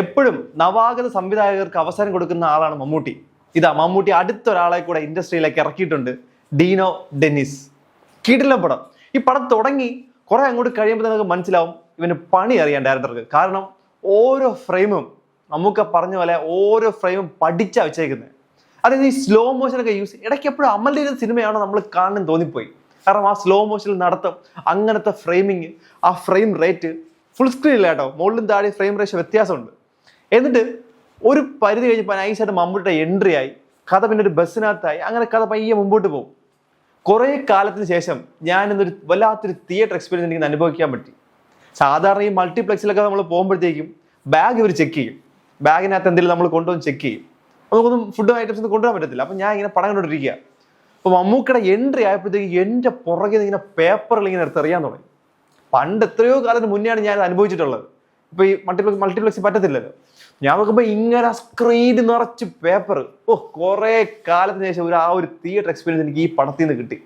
എപ്പോഴും നവാഗത സംവിധായകർക്ക് അവസരം കൊടുക്കുന്ന ആളാണ് മമ്മൂട്ടി. ഇതാ മമ്മൂട്ടി അടുത്തൊരാളെ കൂടെ ഇൻഡസ്ട്രിയിലേക്ക് ഇറക്കിയിട്ടുണ്ട്, ഡീനോ ഡെന്നിസ്. കിടിലൻ പടം. ഈ പടം തുടങ്ങി കുറെ അങ്ങോട്ട് കഴിയുമ്പോൾ നമുക്ക് മനസ്സിലാവും ഇവന് പണി അറിയാം ഡയറക്ടർക്ക്. കാരണം ഓരോ ഫ്രെയിമും നമുക്ക് പറഞ്ഞ പോലെ ഓരോ ഫ്രെയിമും പഠിച്ചാ വെച്ചേക്കുന്നത്. അതായത് ഈ സ്ലോ മോഷനൊക്കെ യൂസ് ഇടയ്ക്ക് എപ്പോഴും അമൽ നീരദ് സിനിമയാണോ നമ്മൾ കാണാൻ തോന്നിപ്പോയി. കാരണം ആ സ്ലോ മോഷനിൽ നടത്തം, അങ്ങനത്തെ ഫ്രെയിമിങ്, ആ ഫ്രെയിം റേറ്റ് ഫുൾ സ്ക്രീനില്ല കേട്ടോ, മുകളിലും താഴെ ഫ്രെയിം റേറ്റ് വ്യത്യാസമുണ്ട്. എന്നിട്ട് ഒരു പരിധി കഴിഞ്ഞപ്പോൾ നൈസായിട്ട് മമ്മൂട്ടിയുടെ എൻട്രി ആയി, കഥ പിന്നെ ഒരു ബസ്സിനകത്തായി, അങ്ങനെ കഥ പയ്യെ മുമ്പോട്ട് പോകും. കുറേ കാലത്തിന് ശേഷം ഞാൻ ഇന്നൊരു വല്ലാത്തൊരു തിയേറ്റർ എക്സ്പീരിയൻസ് എനിക്ക് അനുഭവിക്കാൻ പറ്റി. സാധാരണ ഈ മൾട്ടിപ്ലക്സിലൊക്കെ നമ്മൾ പോകുമ്പോഴത്തേക്കും ബാഗ് ഇവർ ചെക്ക് ചെയ്യും, ബാഗിനകത്ത് എന്തെങ്കിലും നമ്മൾ കൊണ്ടുവന്ന് ചെക്ക് ചെയ്യും, നമുക്കൊന്നും ഫുഡ് ഐറ്റംസ് ഒന്നും കൊണ്ടുവരാൻ പറ്റത്തില്ല. അപ്പം ഞാൻ ഇങ്ങനെ പടം കണ്ടോണ്ടിരിക്കുക. അപ്പോൾ മമ്മൂക്കയുടെ എൻട്രി ആയപ്പോഴത്തേക്ക് എൻ്റെ പുറകെ ഇങ്ങനെ പേപ്പറിൽ ഇങ്ങനെ എടുത്തെറിയാൻ തുടങ്ങി. പണ്ട് എത്രയോ കാലത്തിന് മുന്നെയാണ് ഞാൻ അനുഭവിച്ചിട്ടുള്ളത്. ഇപ്പോൾ ഈ മൾട്ടിപ്ലക്സ് പറ്റത്തില്ലല്ലോ. ഞാൻ നോക്കുമ്പോൾ ഇങ്ങനെ സ്ക്രീൻ നിറച്ച് പേപ്പർ. കുറേ കാലത്തിന് ശേഷം ആ ഒരു തിയേറ്റർ എക്സ്പീരിയൻസ് എനിക്ക് ഈ പടത്തിൽ നിന്ന് കിട്ടി.